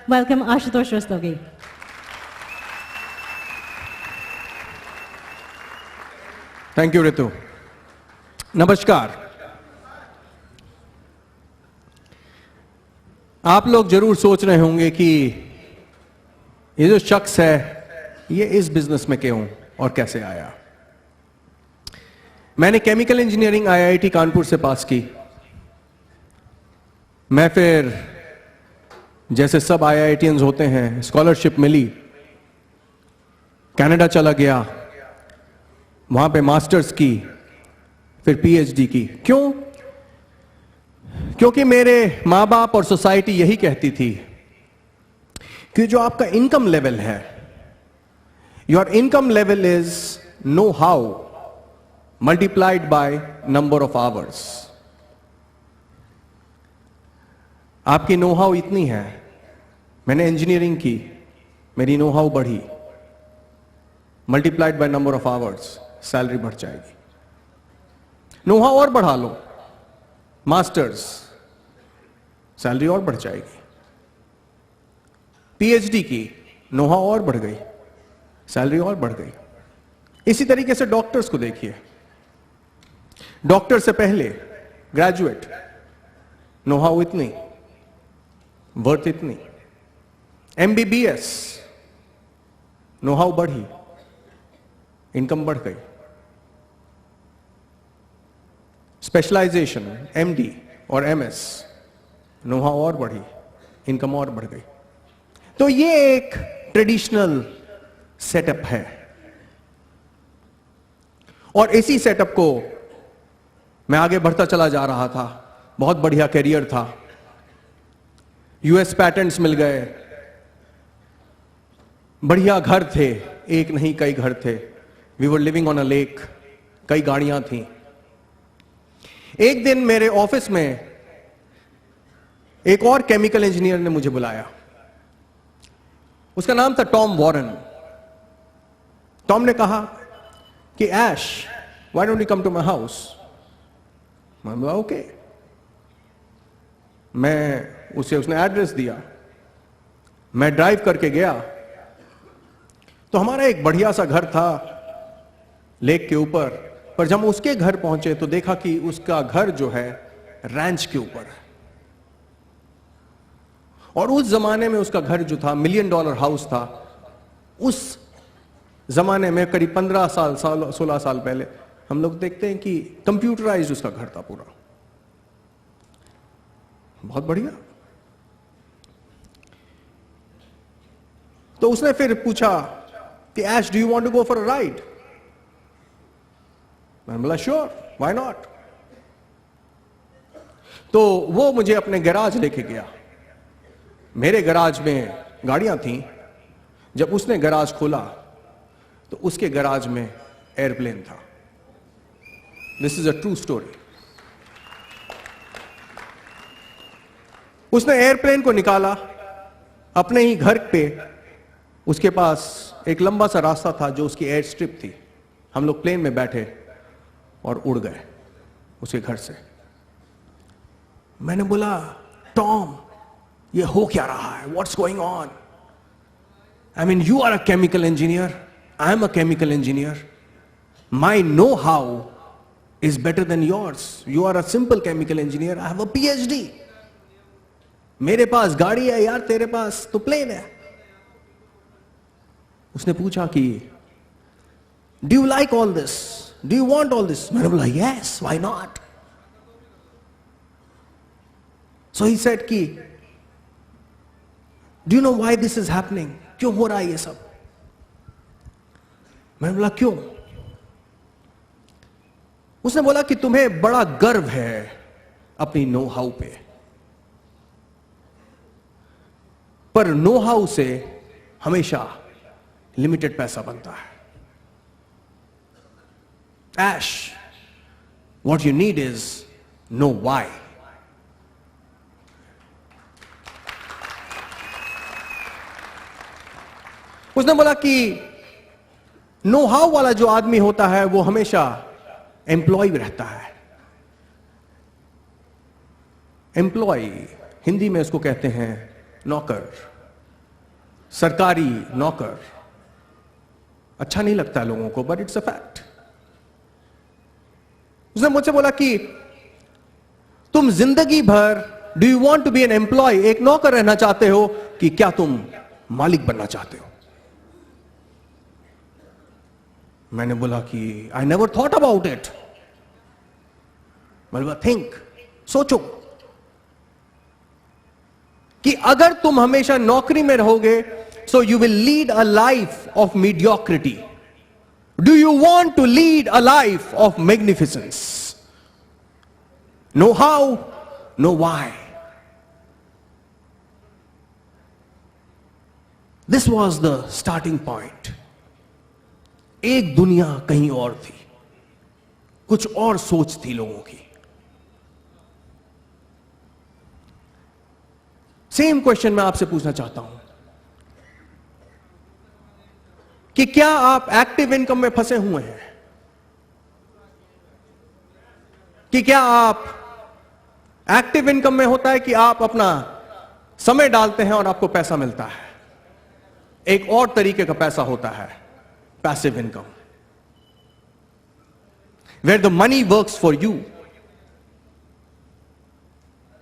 Welcome Ashutosh Rastogi. Thank you Ritu. नमस्कार। आप लोग जरूर सोच रहे होंगे कि ये जो शख्स है ये इस बिजनेस में क्यों और कैसे आया। मैंने केमिकल इंजीनियरिंग आईआईटी कानपुर से पास की। मैं फिर जैसे सब आईआईटीएंस होते हैं स्कॉलरशिप मिली, कनाडा चला गया, वहां पे मास्टर्स की, फिर पीएचडी की। क्यों? क्योंकि मेरे मां बाप और सोसाइटी यही कहती थी कि जो आपका इनकम लेवल है, your income level is know how multiplied by number of hours. आपकी नो हाउ इतनी है, मैंने इंजीनियरिंग की, मेरी नो हाउ बढ़ी, multiplied by number of hours, salary बढ़ जाएगी। नो हाउ और बढ़ा लो, मास्टर्स, सैलरी और बढ़ जाएगी। पीएचडी की, नो हाउ और बढ़ गई, सैलरी और बढ़ गई। इसी तरीके से डॉक्टर्स को देखिए, डॉक्टर से पहले ग्रेजुएट, नो हाउ इतनी, वर्थ इतनी। एमबीबीएस, नो हाउ बढ़ी, इनकम बढ़ गई। स्पेशलाइजेशन, एमडी और एमएस, नो हाउ और बढ़ी, इनकम और बढ़ गई। तो ये एक ट्रेडिशनल सेटअप है और इसी सेटअप को मैं आगे बढ़ता चला जा रहा था। बहुत बढ़िया कैरियर था, यूएस पैटेंट्स मिल गए, बढ़िया घर थे, एक नहीं कई घर थे। We were living on a lake, कई गाड़ियां थी। एक दिन मेरे ऑफिस में एक और केमिकल इंजीनियर ने मुझे बुलाया। उसका नाम था टॉम वॉरेन। टॉम ने कहा कि Ash, why don't you come to my house. मैं बोला ओके। उसने एड्रेस दिया, मैं ड्राइव करके गया तो हमारा एक बढ़िया सा घर था लेक के ऊपर। पर जब हम उसके घर पहुंचे तो देखा कि उसका घर जो है रैंच के ऊपर है। और उस जमाने में उसका घर जो था $1 मिलियन हाउस था। उस जमाने में करीब 15 साल 16 साल पहले हम लोग देखते हैं कि कंप्यूटराइज्ड उसका घर था पूरा। बहुत बढ़िया। तो उसने फिर पूछा कि Ash, do you want to go for a ride. मैंने बोला श्योर, व्हाई नॉट। तो वो मुझे अपने गैराज लेके गया। मेरे गैराज में गाड़ियां थीं। जब उसने गैराज खोला तो उसके गैराज में एयरप्लेन था। This is a true story. उसने एयरप्लेन को निकाला अपने ही घर पे। उसके पास एक लंबा सा रास्ता था जो उसकी एयर स्ट्रिप थी। हम लोग प्लेन में बैठे और उड़ गए उसके घर से। मैंने बोला टॉम, ये हो क्या रहा है, what's going on. I mean you are a chemical engineer, I am a chemical engineer, my know how is better than yours. You are a simple chemical engineer, I have a PhD. मेरे पास गाड़ी है यार, तेरे पास तो plane है। उसने पूछा कि do you like all this, do you want all this. मैंने बोला yes, why not. So he said कि do you know why this is happening, क्यों हो रहा है ये सब। मैंने बोला क्यों। उसने बोला कि तुम्हें बड़ा गर्व है अपनी नो हाउ पे, पर नो हाउ से हमेशा लिमिटेड पैसा बनता है। Ash, what you need is know why. उसने बोला कि नो हाउ वाला जो आदमी होता है वो हमेशा एम्प्लॉय रहता है। एम्प्लॉय हिंदी में उसको कहते हैं नौकर, सरकारी नौकर अच्छा नहीं लगता है लोगों को, बट इट्स अ फैक्ट। उसने मुझसे बोला कि तुम जिंदगी भर do you want to be an employ, एक नौकर रहना चाहते हो, कि क्या तुम मालिक बनना चाहते हो? मैंने बोला कि I never thought about it. मतलब थिंक, सोचो कि अगर तुम हमेशा नौकरी में रहोगे, so you will lead a life of mediocrity. Do you want to lead a life of magnificence? Know how, know why. This was the starting point. एक दुनिया कहीं और थी, कुछ और सोच थी लोगों की। सेम क्वेश्चन मैं आपसे पूछना चाहता हूं कि क्या आप एक्टिव इनकम में फंसे हुए हैं? कि क्या आप एक्टिव इनकम में होता है कि आप अपना समय डालते हैं और आपको पैसा मिलता है? एक और तरीके का पैसा होता है passive income, where the money works for you.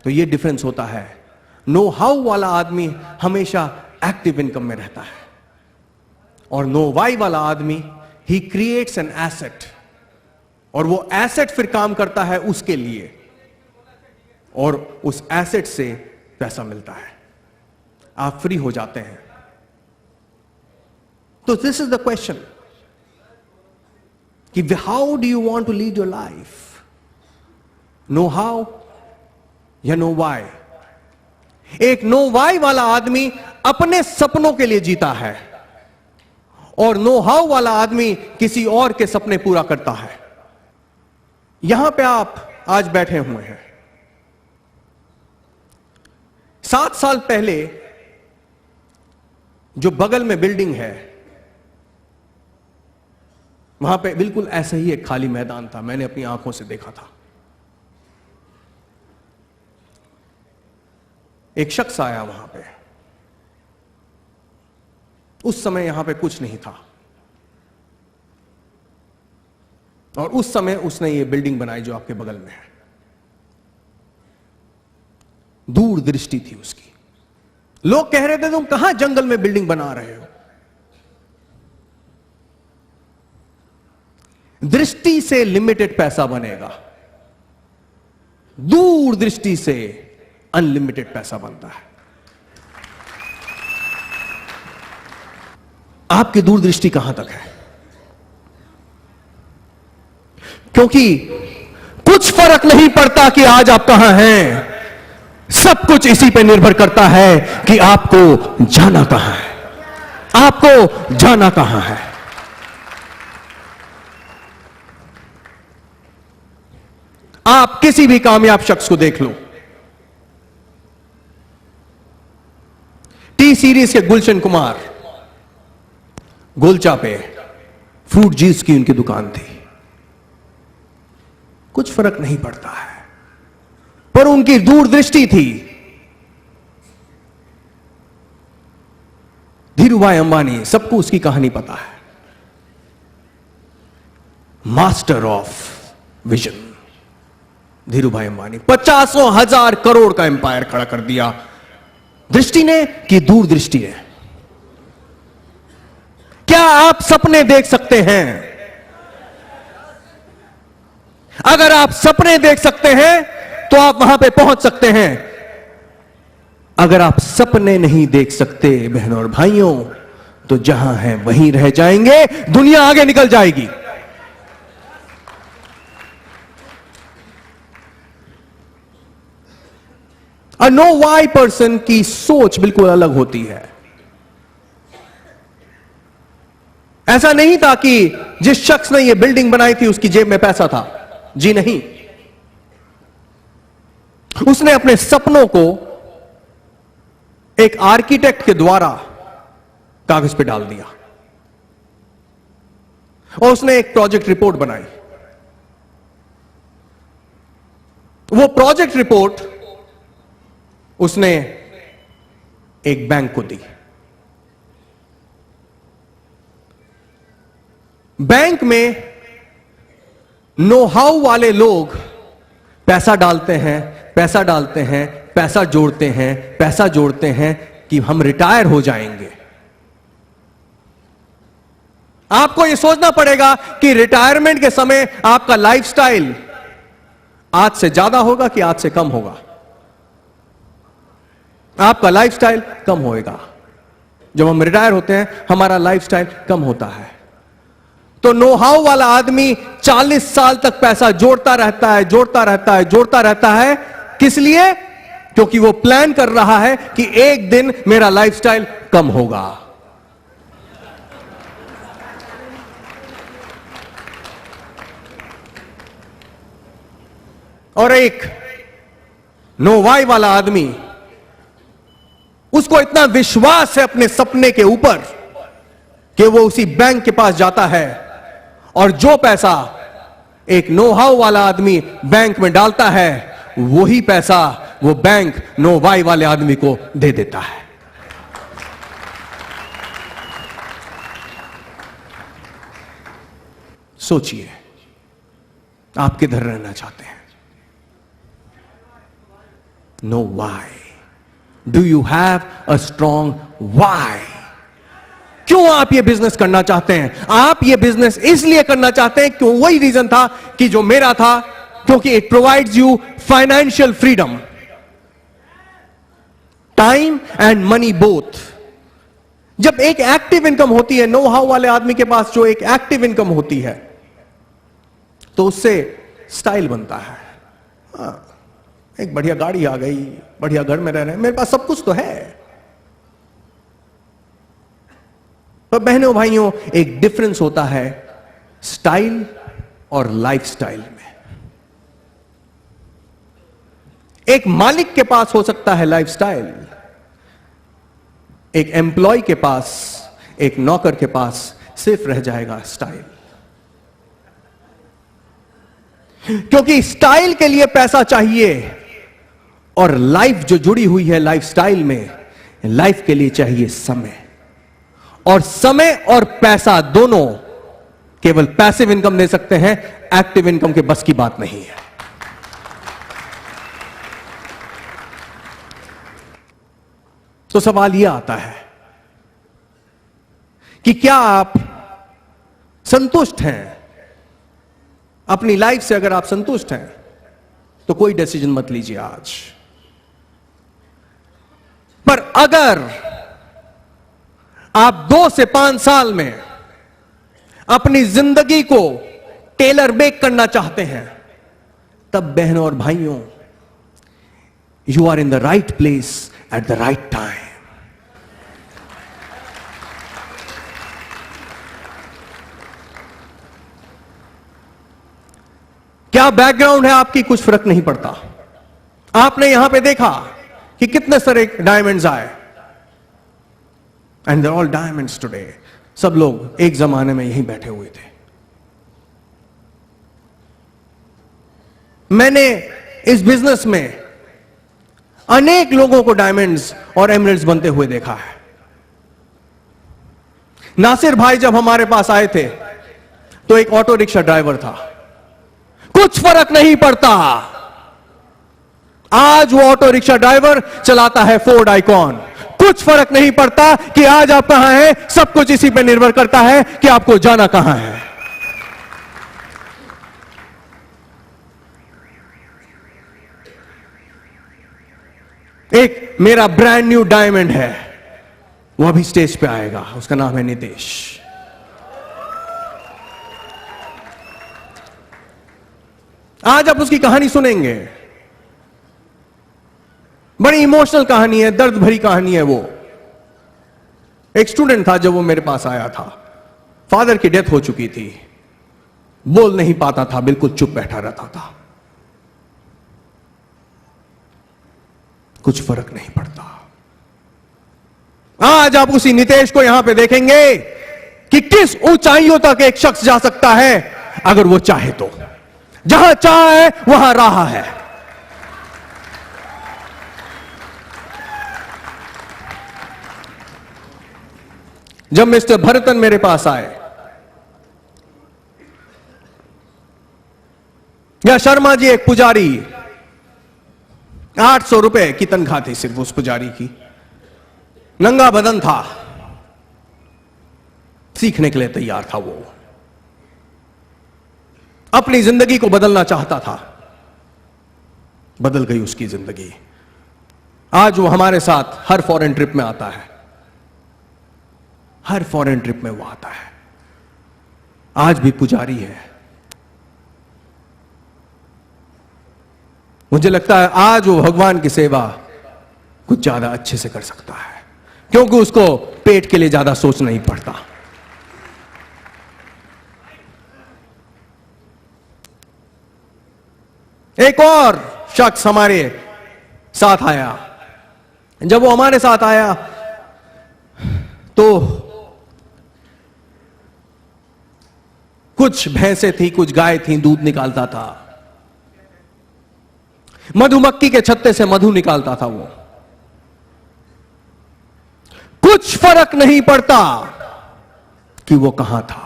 तो यह डिफरेंस होता है। नो हाउ वाला आदमी हमेशा एक्टिव इनकम में रहता है, और नो वाई वाला आदमी ही क्रिएट्स एन एसेट, और वो एसेट फिर काम करता है उसके लिए, और उस एसेट से पैसा मिलता है, आप फ्री हो जाते हैं। तो दिस इज द क्वेश्चन कि how do you want to lead your life? Know how या नो वाई? एक नो वाई वाला आदमी अपने सपनों के लिए जीता है, और नो हाउ वाला आदमी किसी और के सपने पूरा करता है। यहां पे आप आज बैठे हुए हैं। 7 साल पहले जो बगल में बिल्डिंग है, वहां पे बिल्कुल ऐसा ही एक खाली मैदान था, मैंने अपनी आंखों से देखा था। एक शख्स आया वहां पे, उस समय यहां पे कुछ नहीं था, और उस समय उसने ये बिल्डिंग बनाई जो आपके बगल में है। दूरदृष्टि थी उसकी। लोग कह रहे थे तुम कहां जंगल में बिल्डिंग बना रहे हो? दृष्टि से लिमिटेड पैसा बनेगा, दूरदृष्टि से अनलिमिटेड पैसा बनता है। आपकी दूरदृष्टि कहां तक है? क्योंकि कुछ फर्क नहीं पड़ता कि आज आप कहां हैं, सब कुछ इसी पे निर्भर करता है कि आपको जाना कहां है, आपको जाना कहां है। आप किसी भी कामयाब शख्स को देख लो, टी सीरीज के गुलशन कुमार, गोलचा पे फ्रूट जूस की उनकी दुकान थी। कुछ फर्क नहीं पड़ता है, पर उनकी दूरदृष्टि थी। धीरूभाई अंबानी, सबको उसकी कहानी पता है, master of vision. Dhirubhai Ambani 50,000 crore का एम्पायर खड़ा कर दिया, दृष्टि ने कि दूरदृष्टि ने। क्या आप सपने देख सकते हैं? अगर आप सपने देख सकते हैं तो आप वहां पे पहुंच सकते हैं। अगर आप सपने नहीं देख सकते बहनों और भाइयों, तो जहां हैं वहीं रह जाएंगे, दुनिया आगे निकल जाएगी। अ नो वाई पर्सन की सोच बिल्कुल अलग होती है। ऐसा नहीं था कि जिस शख्स ने यह बिल्डिंग बनाई थी उसकी जेब में पैसा था, जी नहीं। उसने अपने सपनों को एक आर्किटेक्ट के द्वारा कागज पे डाल दिया, और उसने एक प्रोजेक्ट रिपोर्ट बनाई। वो प्रोजेक्ट रिपोर्ट उसने एक बैंक को दी। बैंक में नो हाउ वाले लोग पैसा डालते हैं, पैसा डालते हैं, पैसा जोड़ते हैं, पैसा जोड़ते हैं कि हम रिटायर हो जाएंगे। आपको यह सोचना पड़ेगा कि रिटायरमेंट के समय आपका लाइफस्टाइल आज से ज्यादा होगा कि आज से कम होगा। आपका लाइफस्टाइल कम होएगा। जब हम रिटायर होते हैं हमारा लाइफस्टाइल कम होता है। तो नो हाउ वाला आदमी 40 साल तक पैसा जोड़ता रहता है, जोड़ता रहता है, जोड़ता रहता है। किस लिए? क्योंकि वो प्लान कर रहा है कि एक दिन मेरा लाइफस्टाइल कम होगा। और एक नो वाई वाला आदमी, उसको इतना विश्वास है अपने सपने के ऊपर कि वो उसी बैंक के पास जाता है और जो पैसा एक नो हाउ वाला आदमी बैंक में डालता है वही पैसा वो बैंक नो वाई वाले आदमी को दे देता है। सोचिए आप किधर रहना चाहते हैं? Know why. Do you have a strong why? क्यों आप ये बिजनेस करना चाहते हैं? आप ये बिजनेस इसलिए करना चाहते हैं क्यों? वही रीजन था कि जो मेरा था, क्योंकि it provides you financial freedom, time and money both. जब एक एक्टिव इनकम होती है, नो हाउ वाले आदमी के पास जो एक एक्टिव इनकम होती है, तो उससे स्टाइल बनता है। एक बढ़िया गाड़ी आ गई, बढ़िया घर में रह रहे हैं, मेरे पास सब कुछ तो है। पर बहनों भाइयों, एक डिफरेंस होता है स्टाइल और लाइफस्टाइल में। एक मालिक के पास हो सकता है लाइफस्टाइल, एक एम्प्लॉय के पास, एक नौकर के पास सिर्फ रह जाएगा स्टाइल। क्योंकि स्टाइल के लिए पैसा चाहिए और लाइफ जो जुड़ी हुई है लाइफस्टाइल में, लाइफ के लिए चाहिए समय। और समय और पैसा दोनों केवल पैसिव इनकम दे सकते हैं, एक्टिव इनकम के बस की बात नहीं है। तो सवाल यह आता है कि क्या आप संतुष्ट हैं अपनी लाइफ से? अगर आप संतुष्ट हैं तो कोई डिसीजन मत लीजिए आज। पर अगर आप 2 से 5 साल में अपनी जिंदगी को टेलर मेक करना चाहते हैं, तब बहनों और भाइयों, you are in the right place at the right time. क्या बैकग्राउंड है आपकी, कुछ फर्क नहीं पड़ता। आपने यहां पे देखा कि कितने सारे डायमंड्स आए, and they're all diamonds today. सब लोग एक जमाने में यहीं बैठे हुए थे। मैंने इस बिजनेस में अनेक लोगों को डायमंड्स और एमरल्ड्स बनते हुए देखा है। नासिर भाई जब हमारे पास आए थे तो एक ऑटो रिक्शा ड्राइवर था, कुछ फर्क नहीं पड़ता। आज वो ऑटो रिक्शा ड्राइवर चलाता है फोर्ड आइकॉन। कुछ फर्क नहीं पड़ता कि आज आप कहां हैं, सब कुछ इसी पे निर्भर करता है कि आपको जाना कहां है। एक मेरा ब्रांड न्यू डायमंड है, वो अभी स्टेज पे आएगा, उसका नाम है नितेश। आज आप उसकी कहानी सुनेंगे, बड़ी इमोशनल कहानी है, दर्द भरी कहानी है। वो एक स्टूडेंट था जब वो मेरे पास आया था। फादर की डेथ हो चुकी थी, बोल नहीं पाता था, बिल्कुल चुप बैठा रहता था। कुछ फर्क नहीं पड़ता। आज आप उसी नितेश को यहां पे देखेंगे कि किस ऊंचाइयों तक एक शख्स जा सकता है अगर वो चाहे तो। जहां चाहे वहां राह है। जब मिस्टर भरतन मेरे पास आए या शर्मा जी एक पुजारी, 800 रुपए की तनख्वाह थी सिर्फ उस पुजारी की, नंगा बदन था, सीखने के लिए तैयार था। वो अपनी जिंदगी को बदलना चाहता था, बदल गई उसकी जिंदगी। आज वो हमारे साथ हर फॉरेन ट्रिप में आता है, हर फॉरेन ट्रिप में वो आता है। आज भी पुजारी है। मुझे लगता है आज वो भगवान की सेवा कुछ ज्यादा अच्छे से कर सकता है, क्योंकि उसको पेट के लिए ज्यादा सोचना नहीं पड़ता। एक और शख्स हमारे साथ आया। जब वो हमारे साथ आया तो कुछ भैंसें थी, कुछ गाय थी, दूध निकालता था, मधुमक्खी के छत्ते से मधु निकालता था। वो कुछ फर्क नहीं पड़ता कि वो कहां था,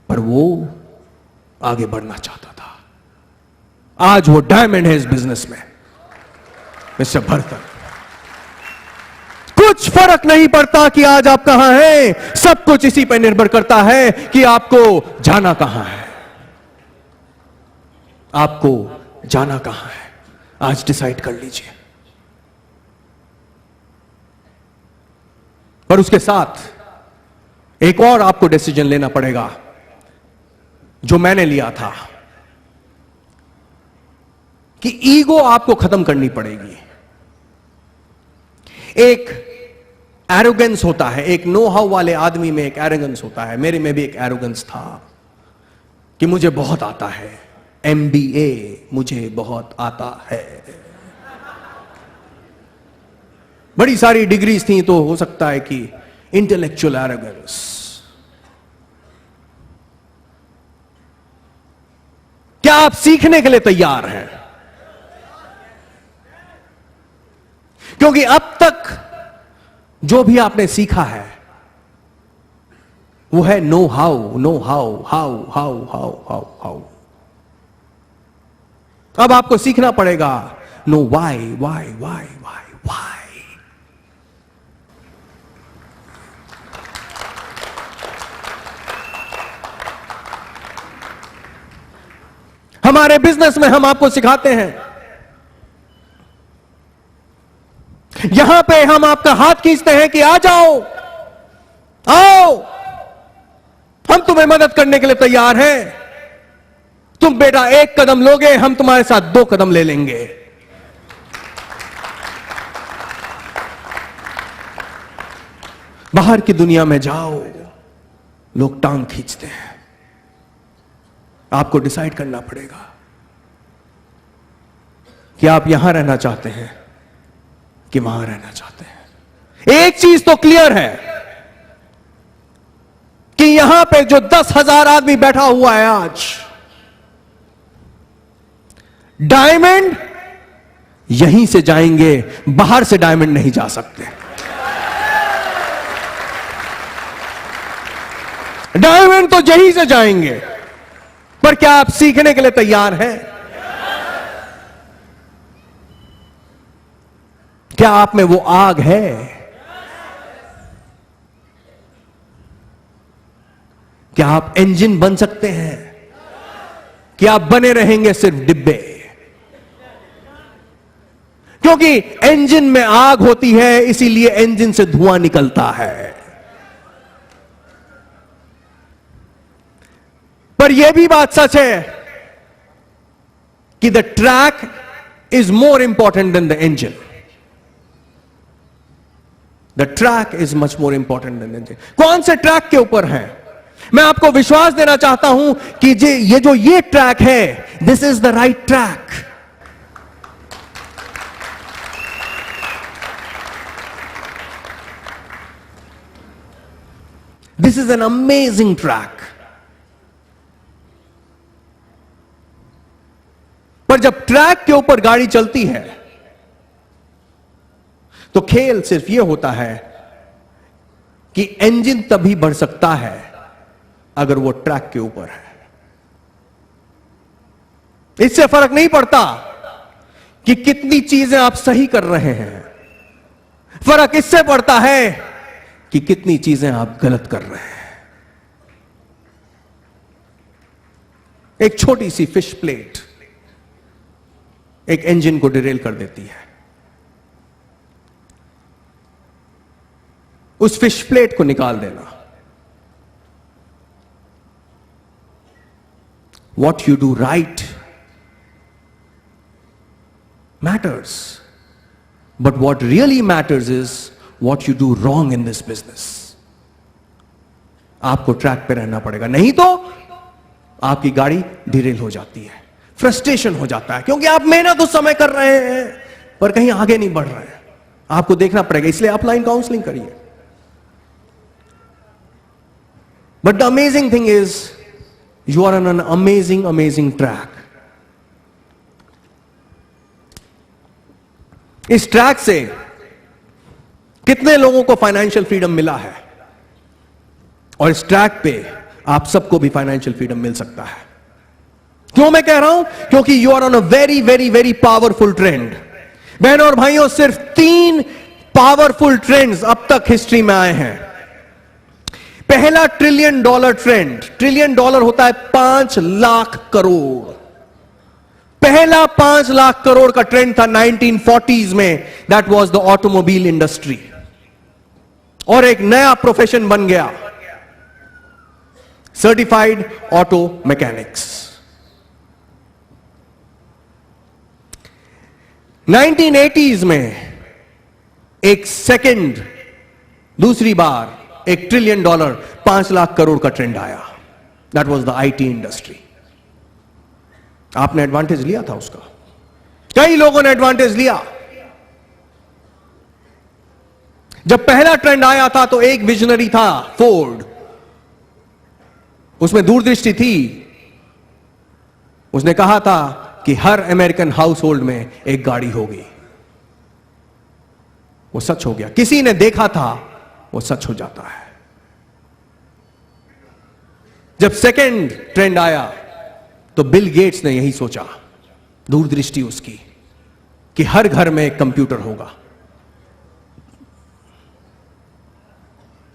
पर वो आगे बढ़ना चाहता था। आज वो डायमंड है इस बिजनेस में, मिस्टर भरतन। कुछ फर्क नहीं पड़ता कि आज आप कहां हैं, सब कुछ इसी पर निर्भर करता है कि आपको जाना कहां है, आपको जाना कहां है। आज डिसाइड कर लीजिए। पर उसके साथ एक और आपको डिसीजन लेना पड़ेगा, जो मैंने लिया था, कि ईगो आपको खत्म करनी पड़ेगी। एक एरोगेंस होता है, एक नो हाउ वाले आदमी में एक एरोगेंस होता है। मेरे में भी एक एरोगेंस था कि मुझे बहुत आता है, MBA मुझे बहुत आता है, बड़ी सारी डिग्रीज थी, तो हो सकता है कि इंटेलेक्चुअल एरोगेंस। क्या आप सीखने के लिए तैयार हैं? क्योंकि अब तक जो भी आपने सीखा है वो है know how, know how, how how how how how. अब आपको सीखना पड़ेगा know why, why why why why. हमारे बिजनेस में हम आपको सिखाते हैं, यहां पे हम आपका हाथ खींचते हैं कि आ जाओ, आओ, हम तुम्हें मदद करने के लिए तैयार हैं। तुम बेटा एक कदम लोगे, हम तुम्हारे साथ 2 कदम ले लेंगे। बाहर की दुनिया में जाओ, लोग टांग खींचते हैं। आपको डिसाइड करना पड़ेगा कि आप यहां रहना चाहते हैं कि वहां रहना चाहते हैं। एक चीज तो क्लियर है कि यहां पे जो 10,000 आदमी बैठा हुआ है आज, डायमंड यहीं से जाएंगे, बाहर से डायमंड नहीं जा सकते। डायमंड तो यहीं से जाएंगे, पर क्या आप सीखने के लिए तैयार हैं? क्या आप में वो आग है? क्या आप इंजन बन सकते हैं? क्या आप बने रहेंगे सिर्फ डिब्बे? क्योंकि इंजन में आग होती है, इसीलिए इंजन से धुआं निकलता है। पर यह भी बात सच है कि the track is more important than the engine. The track is much more important than engine. कौन से ट्रैक के ऊपर है? मैं आपको विश्वास देना चाहता हूं कि ये ट्रैक है, this is the right track. This is an amazing track. पर जब ट्रैक के ऊपर गाड़ी चलती है तो खेल सिर्फ यह होता है कि इंजन तभी बढ़ सकता है अगर वो ट्रैक के ऊपर है। इससे फर्क नहीं पड़ता कि कितनी चीजें आप सही कर रहे हैं, फर्क इससे पड़ता है कि कितनी चीजें आप गलत कर रहे हैं। एक छोटी सी फिश प्लेट एक इंजन को डिरेल कर देती है। उस फिश प्लेट को निकाल देना। What you do right matters, but what really matters is what you do wrong in this business. आपको ट्रैक पे रहना पड़ेगा, नहीं तो आपकी गाड़ी डिरेल हो जाती है, फ्रस्ट्रेशन हो जाता है, क्योंकि आप मेहनत उस समय कर रहे हैं पर कहीं आगे नहीं बढ़ रहे हैं। आपको देखना पड़ेगा, इसलिए अपलाइन काउंसलिंग करिए। But the amazing thing is you are on an amazing track. इस ट्रैक से कितने लोगों को फाइनेंशियल फ्रीडम मिला है, और इस ट्रैक पे आप सबको भी फाइनेंशियल फ्रीडम मिल सकता है। क्यों मैं कह रहा हूं? क्योंकि you are on a very very very powerful trend. बहनों और भाइयों, सिर्फ 3 पावरफुल ट्रेंड्स अब तक हिस्ट्री में आए हैं। पहला $1 ट्रिलियन ट्रेंड। $1 ट्रिलियन होता है 5 लाख करोड़। पहला 5 लाख करोड़ का ट्रेंड था 1940s में, that was the automobile industry, और एक नया प्रोफेशन बन गया, सर्टिफाइड ऑटो मैकेनिक्स। 1980s में एक सेकंड, दूसरी बार $1 ट्रिलियन 5 लाख करोड़ का ट्रेंड आया, that was the IT industry. आपने एडवांटेज लिया था उसका, कई लोगों ने एडवांटेज लिया। जब पहला ट्रेंड आया था तो एक विजनरी था, फोर्ड, उसमें दूरदृष्टि थी। उसने कहा था कि हर अमेरिकन हाउस होल्ड में एक गाड़ी होगी। वो सच हो गया। किसी ने देखा था, वो सच हो जाता है। जब सेकेंड ट्रेंड आया तो बिल गेट्स ने यही सोचा, दूरदृष्टि उसकी, कि हर घर में एक कंप्यूटर होगा।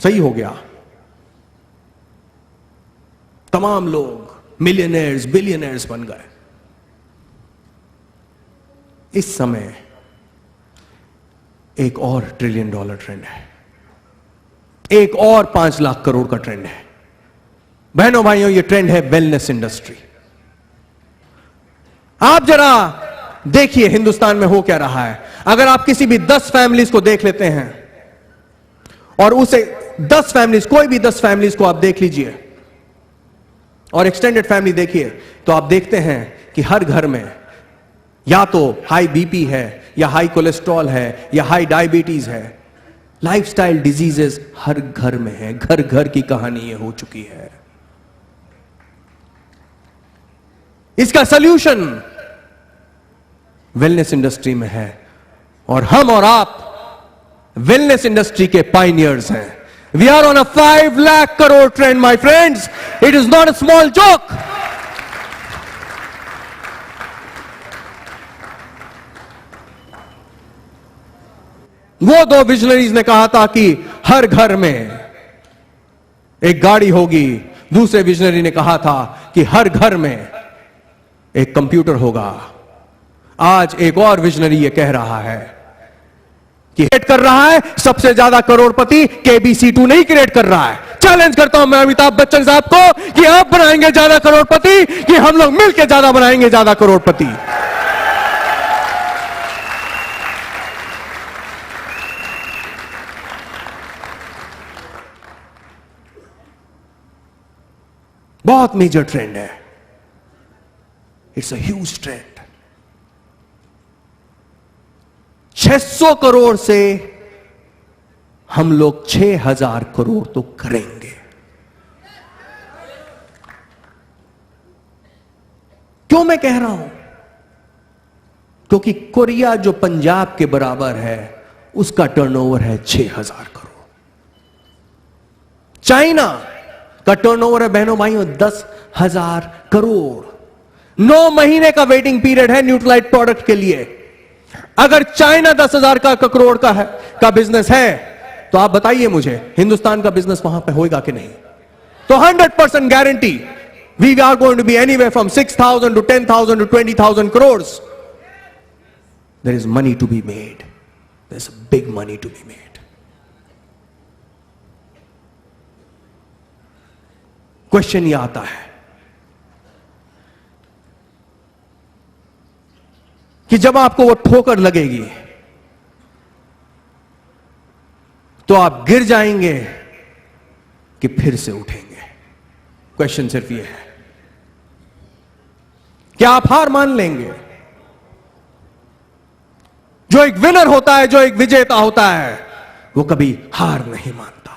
सही हो गया। तमाम लोग मिलियनेयर्स बिलियनेयर्स बन गए। इस समय एक और $1 ट्रिलियन ट्रेंड है, एक और 5 लाख करोड़ का ट्रेंड है। बहनों भाइयों, यह ट्रेंड है वेलनेस इंडस्ट्री। आप जरा देखिए हिंदुस्तान में हो क्या रहा है। अगर आप किसी भी 10 फैमिलीज को देख लेते हैं, और उसे 10 फैमिलीज, कोई भी 10 फैमिलीज को आप देख लीजिए और एक्सटेंडेड फैमिली देखिए, तो आप देखते हैं कि हर घर में या तो हाई बीपी है, या हाई कोलेस्ट्रॉल है, या हाई डायबिटीज है। लाइफस्टाइल डिजीजेस हर घर में है। घर घर की कहानी ये हो चुकी है। इसका सॉल्यूशन वेलनेस इंडस्ट्री में है, और हम और आप वेलनेस इंडस्ट्री के पायनियर्स हैं। We are on a 5 lakh crore trend, my friends. It is not a small joke. वो 2 विजनरीज ने कहा था कि हर घर में एक गाड़ी होगी। दूसरे विजनरी ने कहा था कि हर घर में एक कंप्यूटर होगा। आज एक और विजनरी ये कह रहा है कि क्रिएट कर रहा है सबसे ज्यादा करोड़पति KBC2 नहीं क्रिएट कर रहा है। चैलेंज करता हूं मैं अमिताभ बच्चन साहब को कि आप बनाएंगे ज्यादा करोड़पति, कि हम लोग मिलकर ज्यादा बनाएंगे ज्यादा करोड़पति। बहुत मेजर ट्रेंड है। It's a huge trend. 600 crore से हम लोग 6000 करोड़ तो करेंगे। क्यों मैं कह रहा हूं? क्योंकि कोरिया जो पंजाब के बराबर है, उसका टर्नओवर है 6000 करोड़। चाइना का टर्नओवर है बहनों भाइयों 10,000 करोड़। 9 महीने का वेटिंग पीरियड है न्यूट्रलाइट प्रोडक्ट के लिए। अगर चाइना 10,000 का करोड़ का बिजनेस है, तो आप बताइए मुझे हिंदुस्तान का बिजनेस वहां पे होएगा कि नहीं? तो 100% guarantee we are going to be anywhere from 6,000 to 10,000 to 20,000 crores. There is money to be made. There's a big money to be made. Question ये आता है कि जब आपको वो ठोकर लगेगी तो आप गिर जाएंगे कि फिर से उठेंगे? क्वेश्चन सिर्फ ये है, क्या आप हार मान लेंगे? जो एक विनर होता है, जो एक विजेता होता है, वो कभी हार नहीं मानता।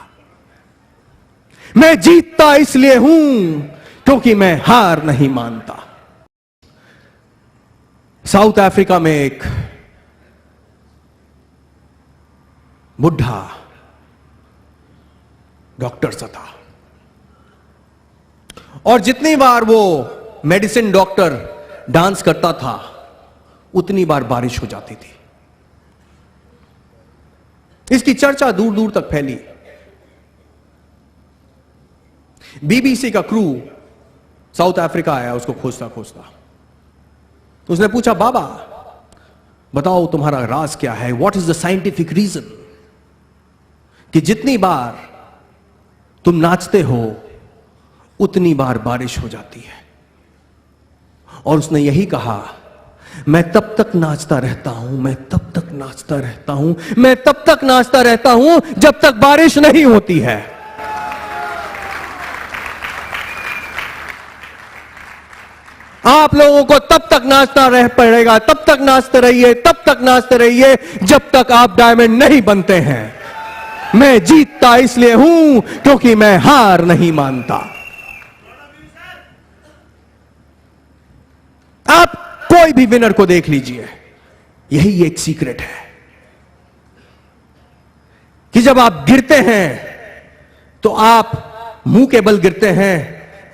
मैं जीतता इसलिए हूं क्योंकि मैं हार नहीं मानता। साउथ अफ्रीका में एक बुढ़ा डॉक्टर सा था, और जितनी बार वो मेडिसिन डॉक्टर डांस करता था, उतनी बार बारिश हो जाती थी। इसकी चर्चा दूर दूर तक फैली। बीबीसी का क्रू साउथ अफ्रीका आया उसको खोजता खोजता। उसने पूछा, बाबा बताओ तुम्हारा राज क्या है? What is the scientific reason कि जितनी बार तुम नाचते हो उतनी बार बारिश हो जाती है? और उसने यही कहा, मैं तब तक नाचता रहता हूं, मैं तब तक नाचता रहता हूं, मैं तब तक नाचता रहता हूं जब तक बारिश नहीं होती है। आप लोगों को तब तक नाचना रह पड़ेगा, तब तक नाचते रहिए, तब तक नाचते रहिए जब तक आप डायमंड नहीं बनते हैं। मैं जीतता इसलिए हूं क्योंकि मैं हार नहीं मानता। आप कोई भी विनर को देख लीजिए, यही एक सीक्रेट है कि जब आप गिरते हैं तो आप मुंह के बल गिरते हैं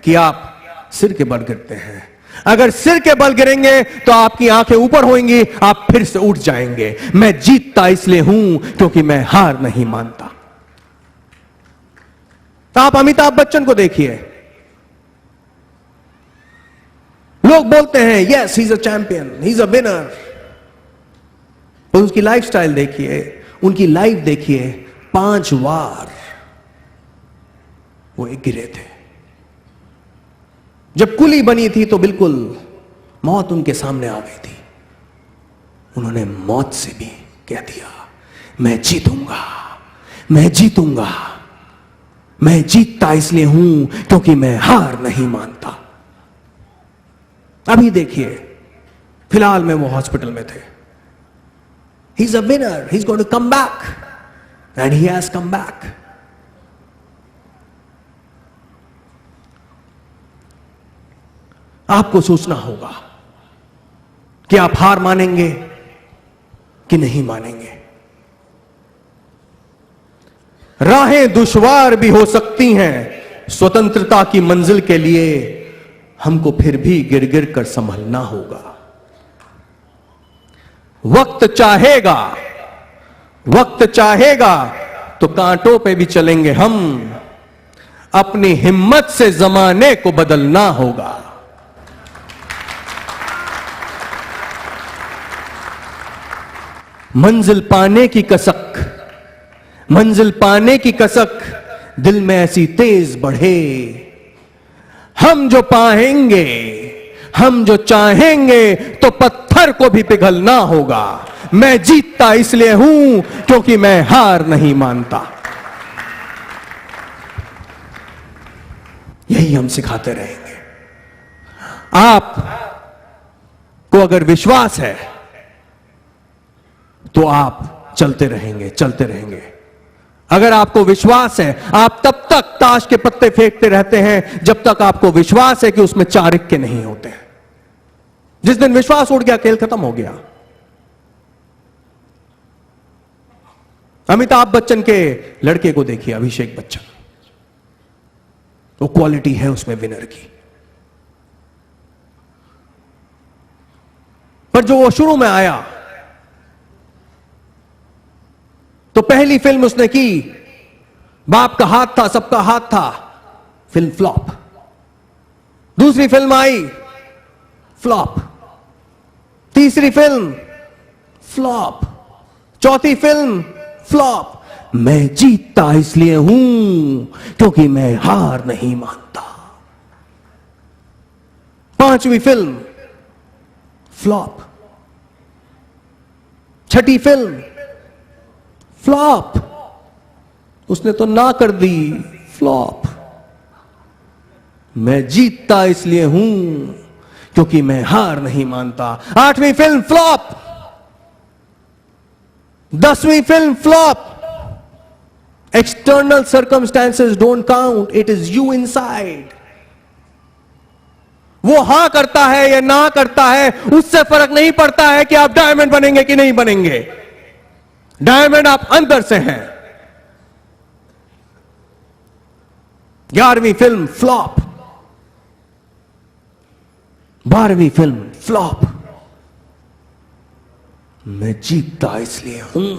कि आप सिर के बल गिरते हैं। अगर सिर के बल गिरेंगे तो आपकी आंखें ऊपर होंगी, आप फिर से उठ जाएंगे। मैं जीतता इसलिए हूं क्योंकि मैं हार नहीं मानता। तो आप अमिताभ बच्चन को देखिए, लोग बोलते हैं yes he is a champion, he is a winner, पर उसकी लाइफस्टाइल देखिए, उनकी लाइफ देखिए, 5 बार वो गिरे थे। जब कुली बनी थी तो बिल्कुल मौत उनके सामने आ गई थी। उन्होंने मौत से भी कह दिया, मैं जीतूंगा, मैं जीतूंगा, मैं जीतता इसलिए हूं क्योंकि मैं हार नहीं मानता। अभी देखिए, फिलहाल में वो हॉस्पिटल में थे। He is a winner, he is going to come back and he has come back. आपको सोचना होगा कि आप हार मानेंगे कि नहीं मानेंगे। राहें दुश्वार भी हो सकती हैं स्वतंत्रता की मंजिल के लिए, हमको फिर भी गिर गिर कर संभलना होगा। वक्त चाहेगा तो कांटों पे भी चलेंगे हम, अपनी हिम्मत से जमाने को बदलना होगा। मंजिल पाने की कसक दिल में ऐसी तेज बढ़े, हम जो पाएंगे, हम जो चाहेंगे तो पत्थर को भी पिघलना होगा। मैं जीतता इसलिए हूं क्योंकि मैं हार नहीं मानता। यही हम सिखाते रहेंगे। आप को अगर विश्वास है तो आप चलते रहेंगे। अगर आपको विश्वास है, आप तब तक ताश के पत्ते फेंकते रहते हैं जब तक आपको विश्वास है कि उसमें 4 इक्के नहीं होते हैं। जिस दिन विश्वास उड़ गया, खेल खत्म हो गया। अमिताभ बच्चन के लड़के को देखिए, अभिषेक बच्चन, वो क्वालिटी है उसमें विनर की। पर जो वो शुरू में आया तो पहली फिल्म उसने की, बाप का हाथ था, सबका हाथ था, फिल्म फ्लॉप। दूसरी फिल्म आई, फ्लॉप। तीसरी फिल्म फ्लॉप। चौथी फिल्म फ्लॉप। मैं जीतता इसलिए हूं क्योंकि मैं हार नहीं मानता। पांचवी फिल्म फ्लॉप। छठी फिल्म फ्लॉप। उसने तो ना कर दी, फ्लॉप। मैं जीतता इसलिए हूं क्योंकि मैं हार नहीं मानता। आठवीं फिल्म फ्लॉप। 10वीं film flop. External circumstances don't count, it is you inside. वो हां करता है या ना करता है, उससे फर्क नहीं पड़ता है कि आप डायमंड बनेंगे कि नहीं बनेंगे। डायमंड आप अंदर से हैं। 11वीं फिल्म फ्लॉप। 12वीं फिल्म फ्लॉप। मैं जीतता इसलिए हूं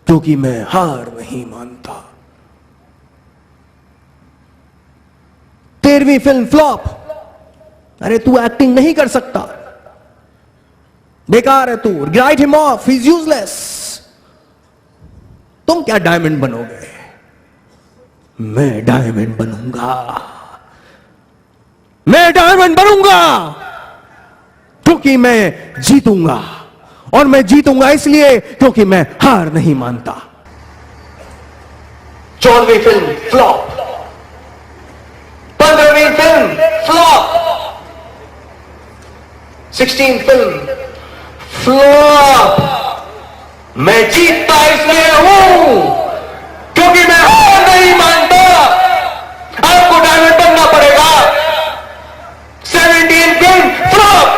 क्योंकि मैं हार नहीं मानता। 13वीं फिल्म फ्लॉप। अरे तू एक्टिंग नहीं कर सकता, बेकार है तू, right him of, he is useless. तुम क्या डायमंड बनोगे? मैं डायमंड बनूंगा। मैं डायमंड बनूंगा क्योंकि मैं जीतूंगा, और मैं जीतूंगा इसलिए क्योंकि मैं हार नहीं मानता। 14वीं फिल्म फ्लॉप। 15वीं film flop. 16th film flop. मैं जीतता इसलिए हूं क्योंकि मैं हार नहीं मानता। आपको डायमंड बनना पड़ेगा। 17th film flop.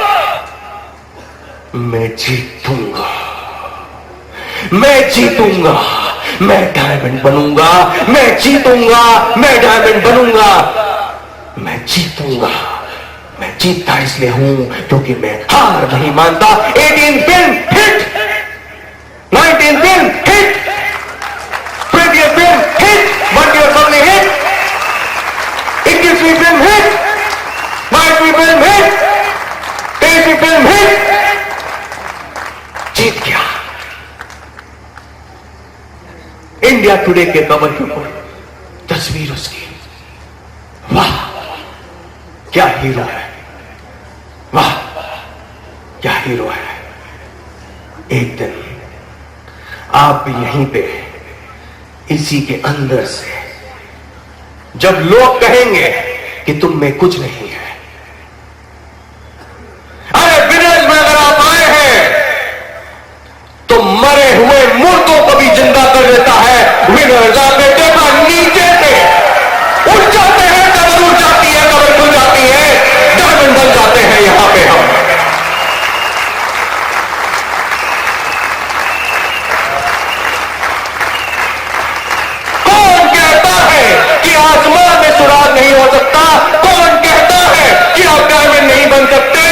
मैं जीतूंगा, मैं जीतूंगा, मैं डायमंड बनूंगा। मैं जीतूंगा, मैं डायमंड बनूंगा। मैं जीतूंगा, मैं जीतता इसलिए हूं क्योंकि मैं हार नहीं मानता। 18th film hit. 19th film hit. 20th film hit. 1 year only hit. 21वीं फिल्म हिट। 22वीं फिल्म हिट। 23वीं फिल्म हिट। जीत गया। इंडिया टुडे के कवर के ऊपर तस्वीर उसकी। वाह क्या हीरो है, वाह क्या हीरो है। एक दिन आप भी यहीं पे, इसी के अंदर से, जब लोग कहेंगे कि तुम में कुछ नहीं है। अरे विनर्स में अगर आप आए हैं तो मरे हुए मुर्दों को भी जिंदा कर देता है। विनर्स आके देखा नीचे से उठ जाते हैं, कबर उठ जाती है, कबर खुल जाती है, डायमंड बन जाते हैं यहां पे हम। कौन कहता है कि आसमान में सुराग नहीं हो सकता? कौन कहता है कि आप डायमंड नहीं बन सकते?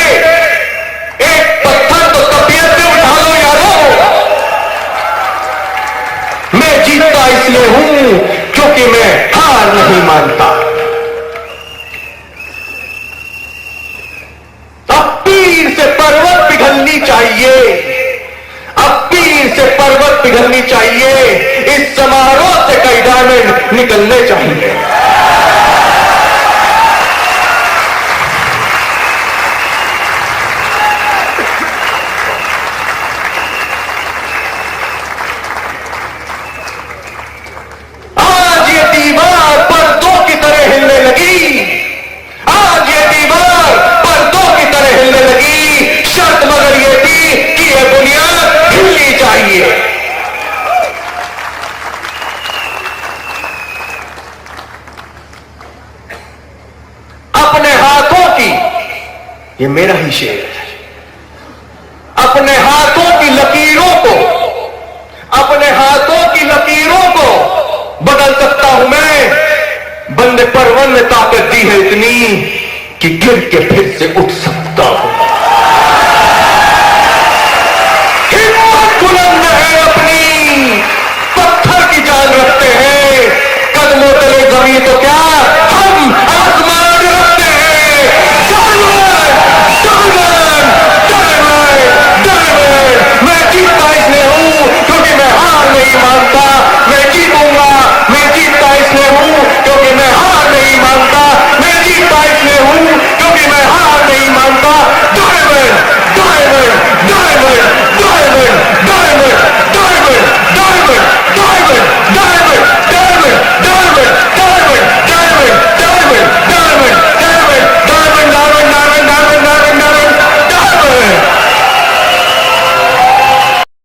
एक पत्थर तो तबीयत से उठा लो यारों। मैं जीतता इसलिए हूं क्योंकि मैं हार नहीं मानता। अब पीर से पर्वत पिघलनी चाहिए, अब पीर से पर्वत पिघलनी चाहिए। इस समारोह से कई डायमंड निकलने चाहिए। आज ये दीवार पर्दों की तरह हिलने लगी। आज ये दीवार पर्दों की तरह हिलने लगी। शर्त मगर ये थी कि ये बुनियाद हिलनी चाहिए। अपने हाथों की, ये मेरा ही शेर है, अपने हाथों की लकीरों को, अपने हाथों की लकीरों को बदल सकता हूं मैं। बंदे परवन ने ताकत दी है इतनी कि गिर के फिर से उठ